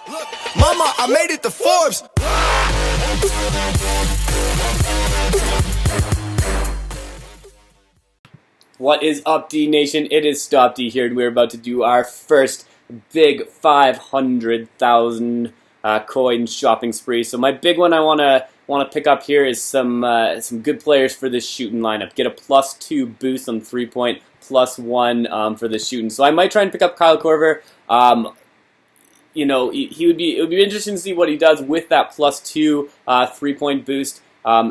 Look, mama, I made it to Forbes. What is up, D Nation? It is Stopde here, and we're about to do our first big 500,000 coin shopping spree. So my big one I want to pick up here is some good players for this shooting lineup. Get a +2 boost on 3-point, +1 for the shooting. So I might try and pick up Kyle Korver. You know, it would be interesting to see what he does with that +2 3-point boost.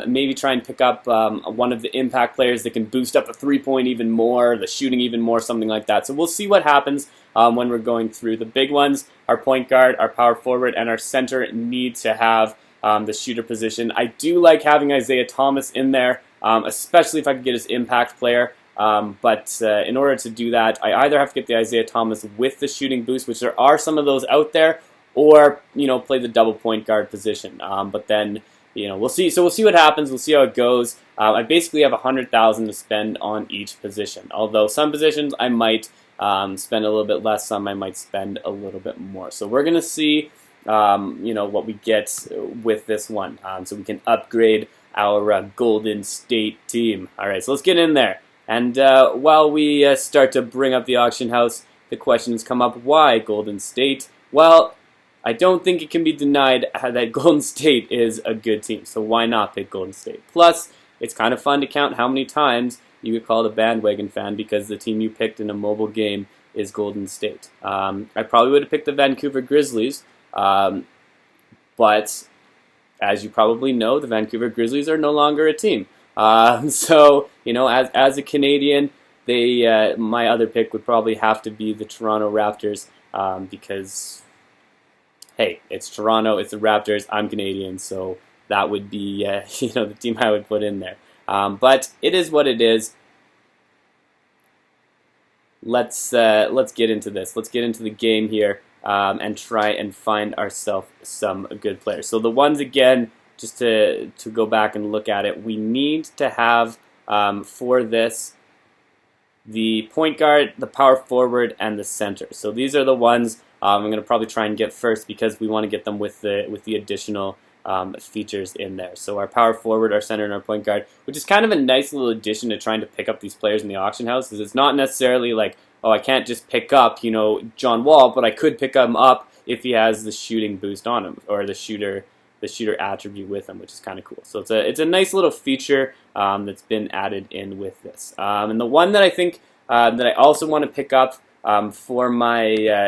Maybe try and pick up one of the impact players that can boost up a 3-point even more, the shooting even more, something like that. So we'll see what happens when we're going through. The big ones, our point guard, our power forward, and our center need to have the shooter position. I do like having Isaiah Thomas in there, especially if I could get his impact player. But in order to do that, I either have to get the Isaiah Thomas with the shooting boost, which there are some of those out there, or play the double point guard position. But then we'll see. So we'll see what happens. We'll see how it goes. I basically have 100,000 to spend on each position. Although some positions I might spend a little bit less. Some I might spend a little bit more. So we're gonna see what we get with this one, so we can upgrade our Golden State team. All right, so let's get in there. And while we start to bring up the auction house, the questions come up: why Golden State? Well, I don't think it can be denied that Golden State is a good team, so why not pick Golden State? Plus, it's kind of fun to count how many times you get called a bandwagon fan because the team you picked in a mobile game is Golden State. I probably would have picked the Vancouver Grizzlies, but as you probably know, the Vancouver Grizzlies are no longer a team. So, as a Canadian, my other pick would probably have to be the Toronto Raptors, because, hey, it's Toronto, it's the Raptors, I'm Canadian, so that would be, the team I would put in there. But it is what it is. Let's get into this. Let's get into the game here, and try and find ourselves some good players. So the ones, again, just to go back and look at it, we need to have, for this, the point guard, the power forward, and the center. So these are the ones I'm going to probably try and get first because we want to get them with the additional features in there. So our power forward, our center, and our point guard, which is kind of a nice little addition to trying to pick up these players in the auction house, because it's not necessarily like, oh, I can't just pick up, John Wall, but I could pick him up if he has the shooting boost on him, or the shooter attribute with him, which is kind of cool. So it's a nice little feature that's been added in with this. And the one that I think that I also want to pick up for my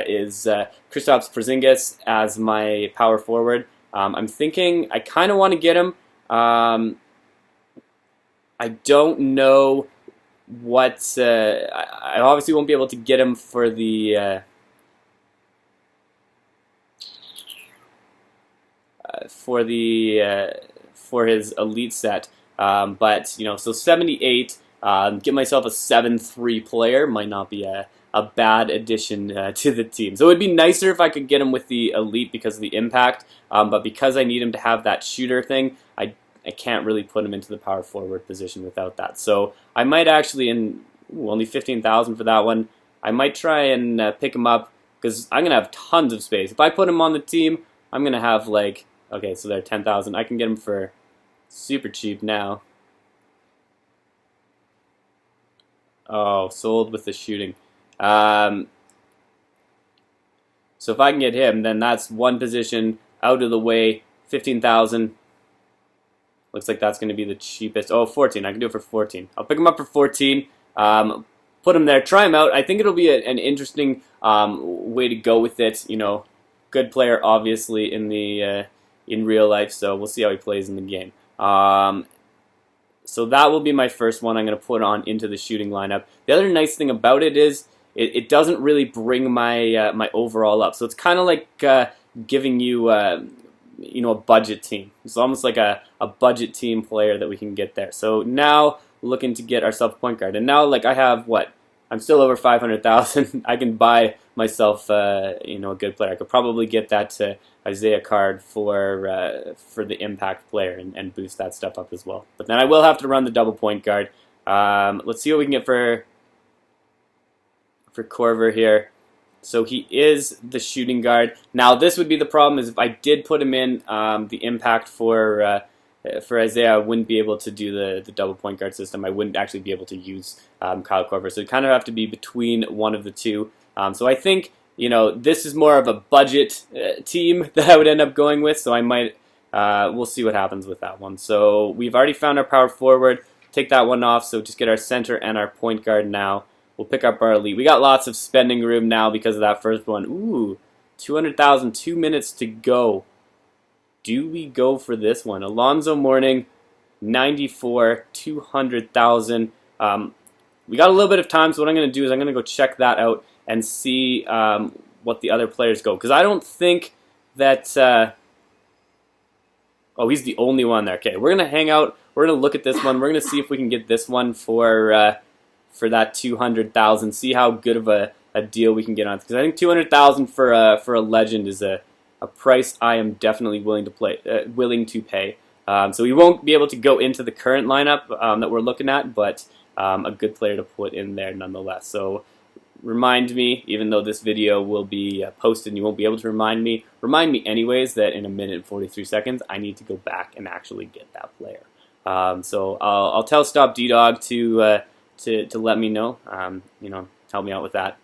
is Kristaps Porzingis as my power forward. I'm thinking I kind of want to get him. I don't know what. I obviously won't be able to get him for the. For his elite set, but so 78. Get myself a 7-3 player might not be a bad addition to the team. So it would be nicer if I could get him with the elite because of the impact, but because I need him to have that shooter thing, I can't really put him into the power forward position without that. So I might actually, only 15,000 for that one, I might try and pick him up because I'm gonna have tons of space. If I put him on the team, I'm gonna have okay, so they're 10,000. I can get them for super cheap now. Oh, sold with the shooting. So if I can get him, then that's one position out of the way. 15,000. Looks like that's going to be the cheapest. Oh, 14. I can do it for 14. I'll pick him up for 14. Put him there. Try him out. I think it'll be an interesting way to go with it. Good player, obviously, in real life, so we'll see how he plays in the game. So that will be my first one I'm going to put on into the shooting lineup. The other nice thing about it is it doesn't really bring my my overall up. So it's kind of like giving you a budget team. It's almost like a budget team player that we can get there. So now looking to get ourselves a point guard, and now I have what? I'm still over 500,000. I can buy myself a good player. I could probably get that Isaiah card for the impact player and boost that stuff up as well. But then I will have to run the double point guard. Let's see what we can get for Korver here. So he is the shooting guard. Now this would be the problem, is if I did put him in the impact for Isaiah, I wouldn't be able to do the double point guard system. I wouldn't actually be able to use Kyle Korver. So it kind of have to be between one of the two. So I think, you know, this is more of a budget team that I would end up going with. So I might, we'll see what happens with that one. So we've already found our power forward. Take that one off. So just get our center and our point guard now. We'll pick up our elite. We got lots of spending room now because of that first one. Ooh, 200,000, 2 minutes to go. Do we go for this one? Alonzo Mourning, 94, 200,000. We got a little bit of time, so what I'm going to do is I'm going to go check that out and see what the other players go. Because I don't think that... oh, he's the only one there. Okay, we're going to hang out. We're going to look at this one. We're going to see if we can get this one for that 200,000. See how good of a deal we can get on. Because I think 200,000 for a legend is a price I am definitely willing to pay. So we won't be able to go into the current lineup that we're looking at, but a good player to put in there nonetheless. So remind me, even though this video will be posted and you won't be able to remind me anyways that in 1 minute and 43 seconds I need to go back and actually get that player. So I'll tell Stopde to let me know, you know, help me out with that.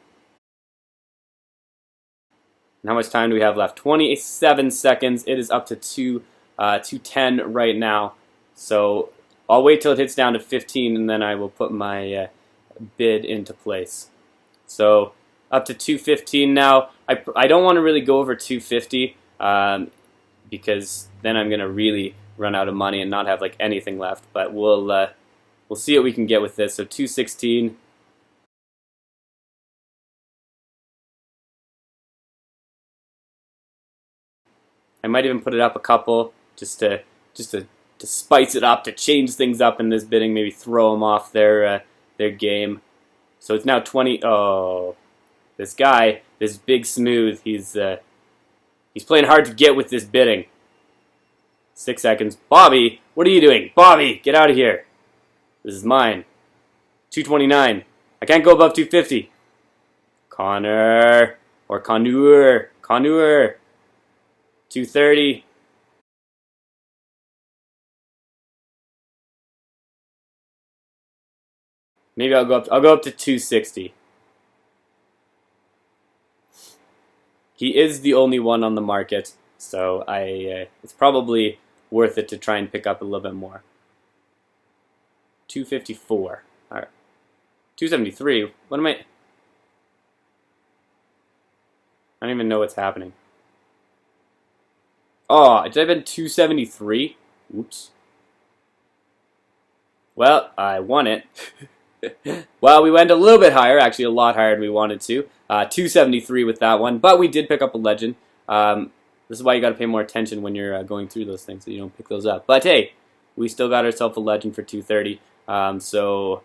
And how much time do we have left? 27 seconds. It is up to 210 right now. So I'll wait till it hits down to 15 and then I will put my bid into place. So up to 215 now. I don't want to really go over 250 because then I'm going to really run out of money and not have like anything left. But we'll see what we can get with this. So 216. I might even put it up a couple just to spice it up, to change things up in this bidding, maybe throw them off their game. So it's now 20. Oh, this guy, this big smooth, he's playing hard to get with this bidding. 6 seconds. Bobby, what are you doing? Bobby, get out of here. This is mine. 229. I can't go above 250. Connor or Connour. 230. Maybe I'll go up to 260. He is the only one on the market, so it's probably worth it to try and pick up a little bit more. 254. All right. 273. What am I don't even know what's happening. Oh, did I bid 273? Oops. Well, I won it. Well, we went a little bit higher, actually a lot higher than we wanted to. 273 with that one, but we did pick up a legend. This is why you got to pay more attention when you're going through those things, so you don't pick those up. But hey, we still got ourselves a legend for 230. So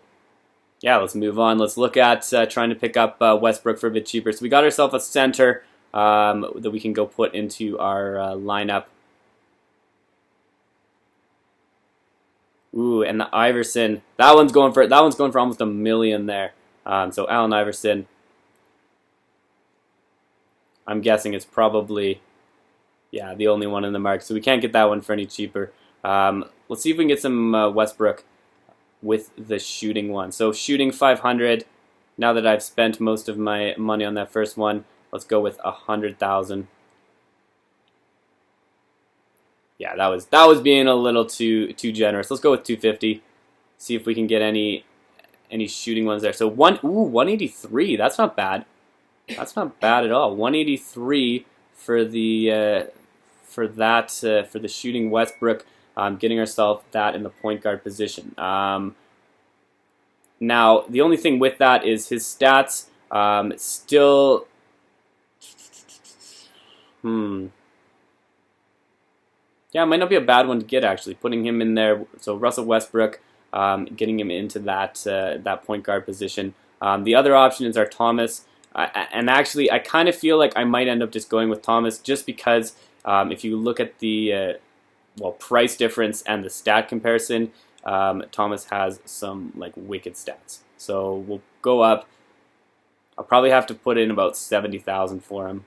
yeah, let's move on. Let's look at trying to pick up Westbrook for a bit cheaper. So we got ourselves a center that we can go put into our lineup. Ooh, and the Iverson. That one's going for almost $1 million there. So Allen Iverson. I'm guessing it's probably, yeah, the only one in the market. So we can't get that one for any cheaper. Let's see if we can get some Westbrook with the shooting one. So shooting 500. Now that I've spent most of my money on that first one, let's go with 100,000. Yeah, that was being a little too generous. Let's go with 250. See if we can get any shooting ones there. So 183. That's not bad. That's not bad at all. 183 for the for the shooting Westbrook. Getting ourselves that in the point guard position. Now the only thing with that is his stats still. Yeah, it might not be a bad one to get, actually. Putting him in there, so Russell Westbrook, getting him into that point guard position. The other option is our Thomas, and actually, I kind of feel like I might end up just going with Thomas, just because if you look at the price difference and the stat comparison, Thomas has some like wicked stats. So we'll go up I'll probably have to put in about 70,000 for him.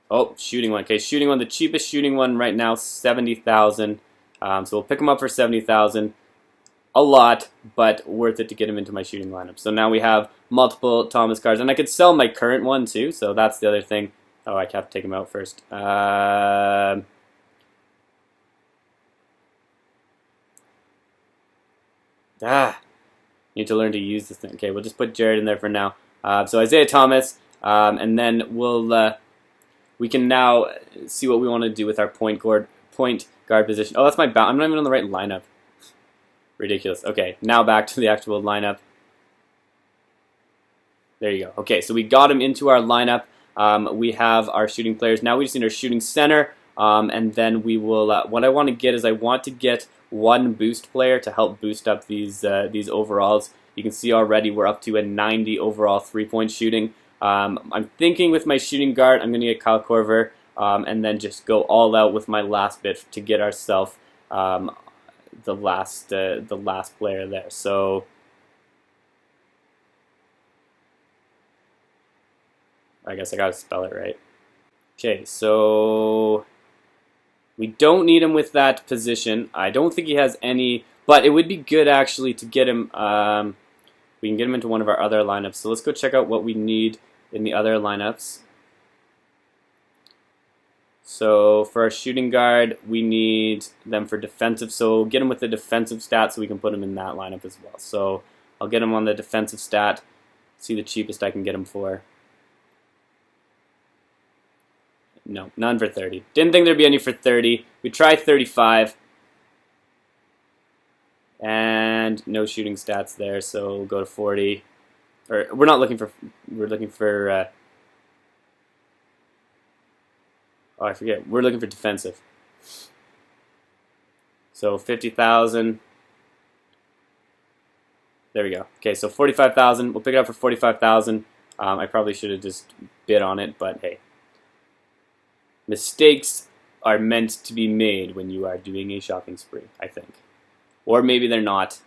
Oh, shooting one. Okay, shooting one. The cheapest shooting one right now, 70,000. So we'll pick him up for 70,000. A lot, but worth it to get him into my shooting lineup. So now we have multiple Thomas cards, and I could sell my current one too. So that's the other thing. Oh, I have to take him out first. Need to learn to use this thing. Okay, we'll just put Jared in there for now. So Isaiah Thomas, and then we can now see what we want to do with our point guard position. Oh, that's my I'm not even on the right lineup. Ridiculous. Okay, now back to the actual lineup. There you go. Okay, so we got him into our lineup. We have our shooting players. Now we just need our shooting center, and then we will. What I want to get is I want to get one boost player to help boost up these overalls. You can see already we're up to a 90 overall 3-point shooting. I'm thinking with my shooting guard, I'm going to get Kyle Korver, and then just go all out with my last bit to get ourselves the last player there. So I guess I gotta spell it right. Okay, so we don't need him with that position. I don't think he has any, but it would be good actually to get him. We can get him into one of our other lineups. So let's go check out what we need in the other lineups. So for our shooting guard, we need them for defensive. So get him with the defensive stat so we can put him in that lineup as well. So I'll get him on the defensive stat, see the cheapest I can get him for. No, none for 30. Didn't think there'd be any for 30. We tried 35. And no shooting stats there, so we'll go to 40. Or we're looking for oh, I forget. We're looking for defensive. So 50,000. There we go. Okay, so 45,000. We'll pick it up for 45,000. I probably should have just bid on it, but hey. Mistakes are meant to be made when you are doing a shopping spree, I think. Or maybe they're not.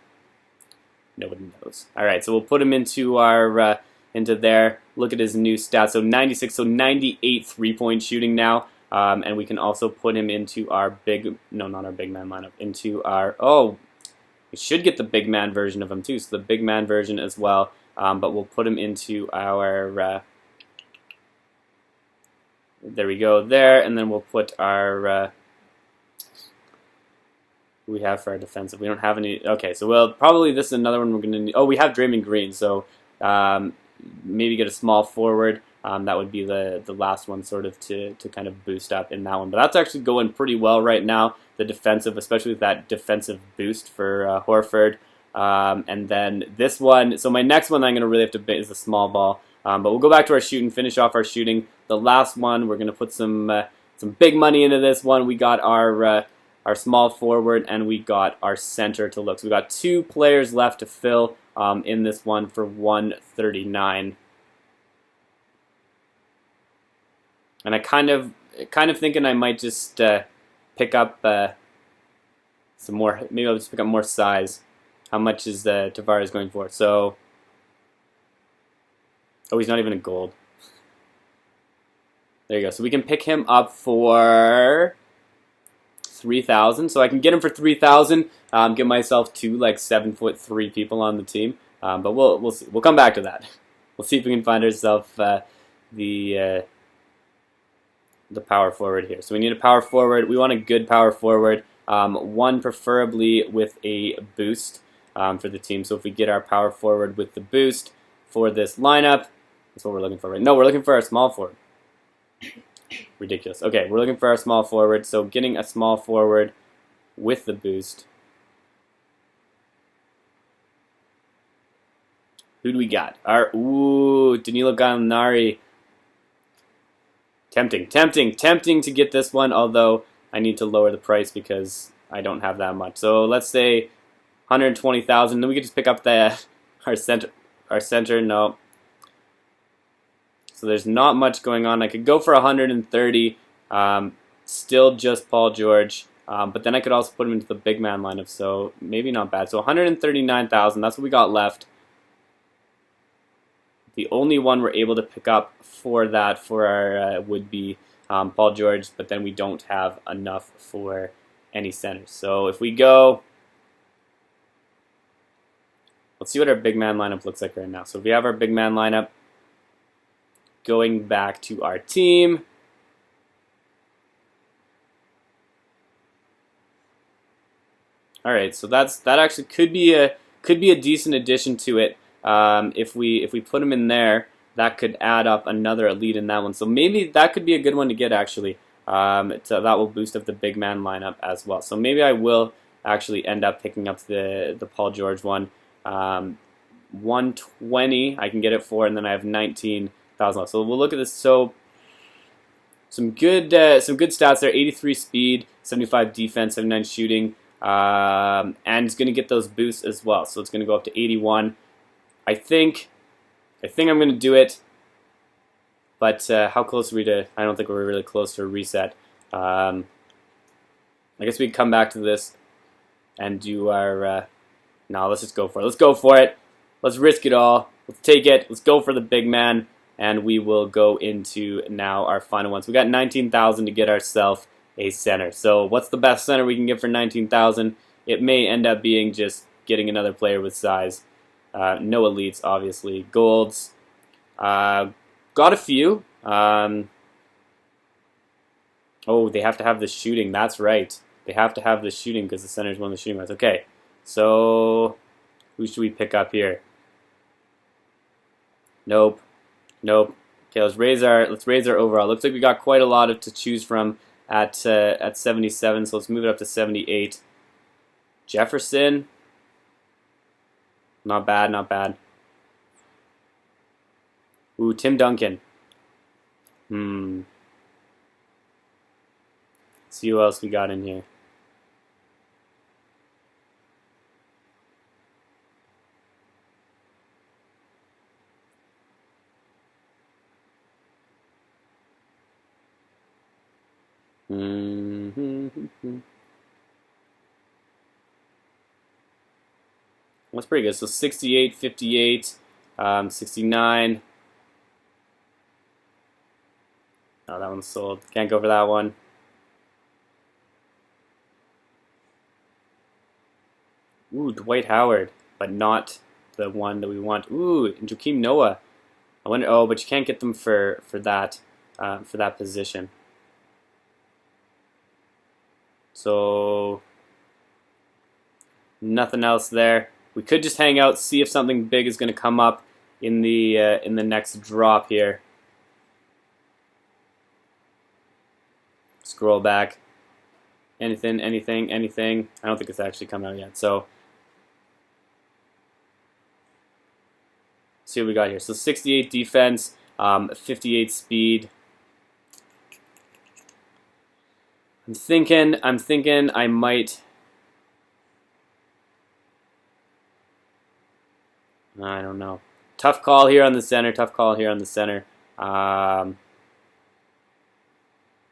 Nobody knows. All right, so we'll put him into our into there. Look at his new stats. So 96, so 98 3-point shooting now. And we can also put him into our not our big man lineup, into our, we should get the big man version of him too, so the big man version as well, but we'll put him into our, there we go there, and then we'll put our, we have for our defensive, we don't have any, okay, so probably this is another one we're going to need. Oh, we have Draymond Green, so maybe get a small forward. That would be the last one sort of to kind of boost up in that one. But that's actually going pretty well right now, the defensive, especially with that defensive boost for Horford. And then this one, so my next one I'm going to really have to bid is the small ball. But we'll go back to our shooting, finish off our shooting. The last one, we're going to put some big money into this one. We got our small forward and we got our center to look. So we got 2 players left to fill in this one for 139. And I kind of thinking I might just pick up some more. Maybe I'll just pick up more size. How much is Tavares going for? So, oh, he's not even a gold. There you go. So we can pick him up for 3,000. So I can get him for 3,000. Get myself 2 like 7'3" people on the team. But we'll see. We'll come back to that. We'll see if we can find ourselves the power forward here. So we need a power forward. We want a good power forward. One preferably with a boost for the team. So if we get our power forward with the boost for this lineup, that's what we're looking for right now. No, we're looking for our small forward. Ridiculous. Okay, we're looking for our small forward. So getting a small forward with the boost. Who do we got? Danilo Gallinari. Tempting to get this one, although I need to lower the price because I don't have that much. So let's say 120,000. Then we could just pick up our center. No. So there's not much going on. I could go for 130. Still just Paul George. But then I could also put him into the big man lineup. So maybe not bad. So 139,000. That's what we got left. The only one we're able to pick up for that for our would be Paul George, but then we don't have enough for any centers. So if we go, let's see what our big man lineup looks like right now. So if we have our big man lineup, going back to our team, all right. So that actually could be a decent addition to it. If we put him in there, that could add up another elite in that one. So maybe that could be a good one to get actually. So that will boost up the big man lineup as well. So maybe I will actually end up picking up the Paul George one. 120 I can get it for, and then I have 19,000 left. So we'll look at this. So some good stats there: 83 speed, 75 defense, 79 shooting, and it's going to get those boosts as well. So it's going to go up to 81. I think I'm going to do it, but how close are we to? I don't think we're really close to a reset. I guess we can come back to this and do our. No, let's just go for it. Let's go for it. Let's risk it all. Let's take it. Let's go for the big man, and we will go into now our final ones. We got 19,000 to get ourselves a center. So what's the best center we can get for 19,000? It may end up being just getting another player with size. No elites, obviously. Golds. Got a few. Oh, they have to have the shooting. That's right. They have to have the shooting because the center's one of the shooting ones. Okay, so who should we pick up here? Nope. Okay, let's raise our overall. Looks like we got quite a lot to choose from at 77. So let's move it up to 78. Jefferson. Not bad. Ooh, Tim Duncan. See who else we got in here. That's pretty good. So 68, 58, 69. Oh, that one's sold. Can't go for that one. Ooh, Dwight Howard, but not the one that we want. Ooh, and Joakim Noah. I wonder. Oh, but you can't get them for that position. So nothing else there. We could just hang out, see if something big is going to come up in the next drop here. Scroll back. Anything. I don't think it's actually come out yet. So see what we got here. So 68 defense, 58 speed. I'm thinking I might. I don't know. Tough call here on the center.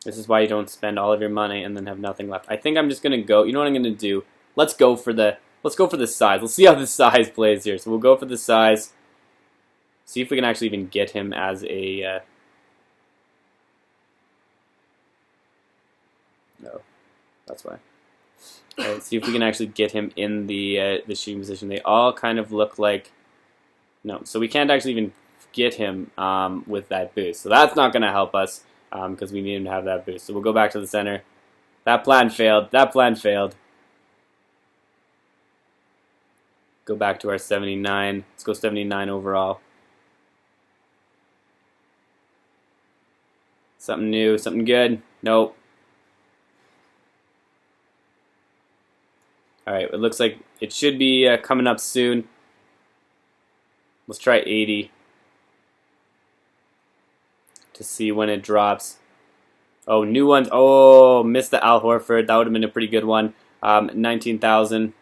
This is why you don't spend all of your money and then have nothing left. I think I'm just gonna go. You know what I'm gonna do? Let's go for the size. Let's see how the size plays here. So we'll go for the size. See if we can actually even get him as a. No, that's why. All right, see if we can actually get him in the shooting position. They all kind of look like. No, so we can't actually even get him with that boost. So that's not going to help us because we need him to have that boost. So we'll go back to the center. That plan failed. Go back to our 79. Let's go 79 overall. Something new, something good. Nope. All right, it looks like it should be coming up soon. Let's try 80 to see when it drops. Oh, new ones. Oh, missed the Al Horford. That would have been a pretty good one. 19,000.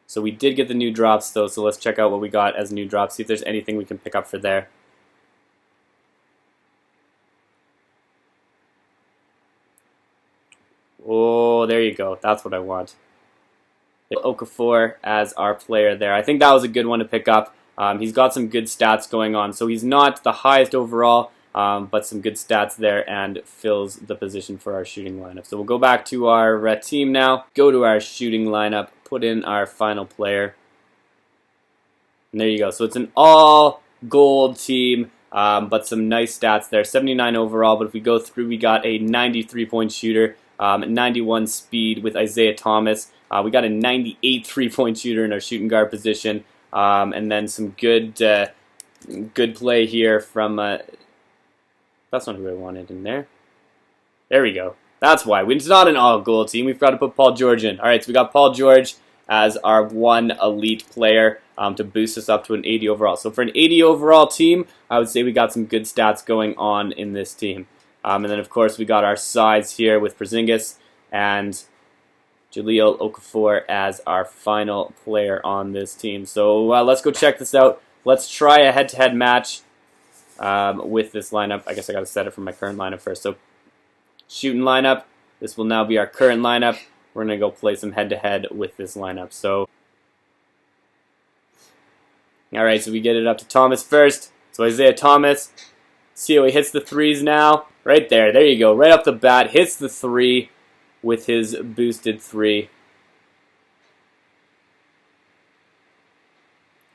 So we did get the new drops though. So let's check out what we got as new drops. See if there's anything we can pick up for there. Oh, there you go. That's what I want. Okafor as our player there. I think that was a good one to pick up. He's got some good stats going on, so he's not the highest overall, but some good stats there and fills the position for our shooting lineup. So we'll go back to our team now, go to our shooting lineup, put in our final player, and there you go. So it's an all gold team, but some nice stats there. 79 overall, but if we go through, we got a 93-point shooter, 91 speed with Isaiah Thomas. We got a 98 3-point shooter in our shooting guard position, and then some good play here from. That's not who I wanted in there. There we go. That's why. It's not an all-gold team. We've got to put Paul George in. All right, so we got Paul George as our one elite player to boost us up to an 80 overall. So for an 80 overall team, I would say we got some good stats going on in this team. And then, of course, we got our sides here with Porzingis and Jahlil Okafor as our final player on this team. So let's go check this out. Let's try a head-to-head match with this lineup. I guess I got to set it from my current lineup first. So shooting lineup. This will now be our current lineup. We're going to go play some head-to-head with this lineup. So, all right, so we get it up to Thomas first. So Isaiah Thomas. See how he hits the threes now? Right there. There you go. Right up the bat. Hits the three with his boosted three.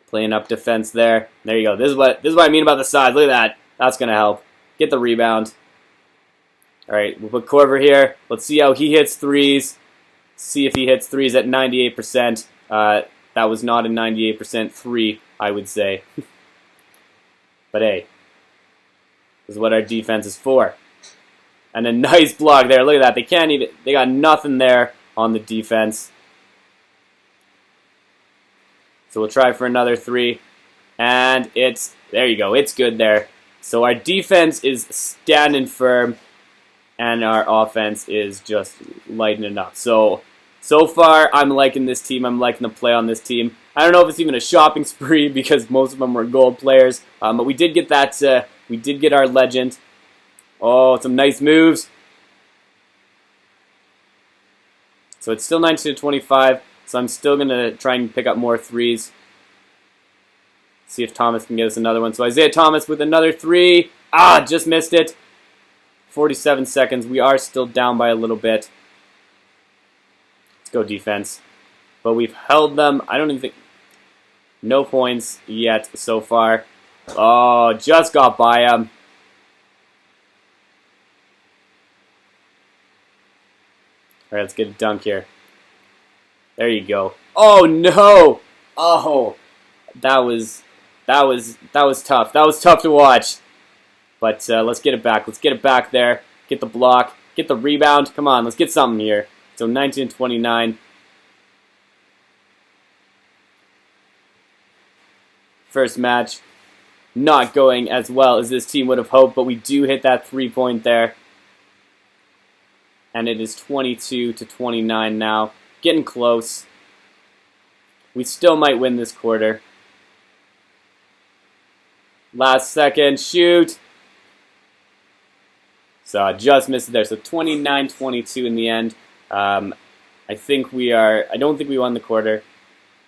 Playing up defense there. There you go. This is what I mean about the size. Look at that. That's going to help. Get the rebound. All right, we'll put Korver here. Let's see how he hits threes. See if he hits threes at 98%. That was not a 98% three, I would say. But hey, this is what our defense is for. And a nice block there. Look at that. They can't even. They got nothing there on the defense. So we'll try for another three. And it's, there you go. It's good there. So our defense is standing firm. And our offense is just lightening up. So far, I'm liking this team. I'm liking the play on this team. I don't know if it's even a shopping spree because most of them were gold players. But we did get that. We did get our legend. Oh, some nice moves. So it's still 19-25. So I'm still going to try and pick up more threes. See if Thomas can get us another one. So Isaiah Thomas with another three. Ah, just missed it. 47 seconds. We are still down by a little bit. Let's go defense. But we've held them. I don't even think... No points yet so far. Oh, just got by him. Alright, let's get a dunk here. There you go. Oh no! Oh, that was tough. That was tough to watch. But let's get it back. Let's get it back there. Get the block. Get the rebound. Come on, let's get something here. So 19-29. First match, not going as well as this team would have hoped, but we do hit that 3-point there. And it is 22-29 now. Getting close. We still might win this quarter. Last second, shoot. So I just missed it there. So 29-22 in the end. I think we are. I don't think we won the quarter,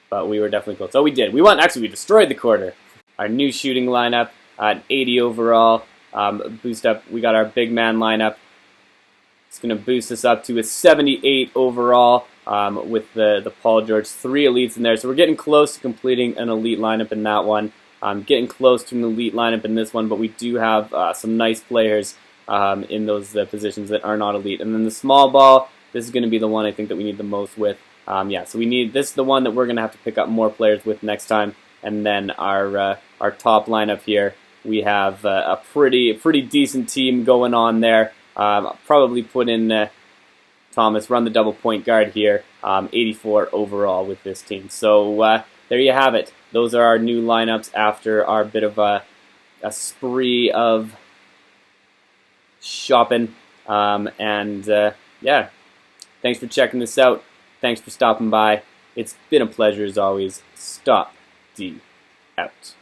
but we were definitely close. Oh, we did. We won. Actually, we destroyed the quarter. Our new shooting lineup at 80 overall. Boost up. We got our big man lineup. It's going to boost us up to a 78 overall with the Paul George 3 elites in there. So we're getting close to completing an elite lineup in that one. Getting close to an elite lineup in this one, but we do have some nice players in those positions that are not elite. And then the small ball, this is going to be the one I think that we need the most with. Yeah, so we need this is the one that we're going to have to pick up more players with next time. And then our top lineup here, we have a pretty decent team going on there. Probably put in Thomas, run the double point guard here, 84 overall with this team. So there you have it. Those are our new lineups after our bit of a spree of shopping. Yeah, thanks for checking this out. Thanks for stopping by. It's been a pleasure as always. Stopde out.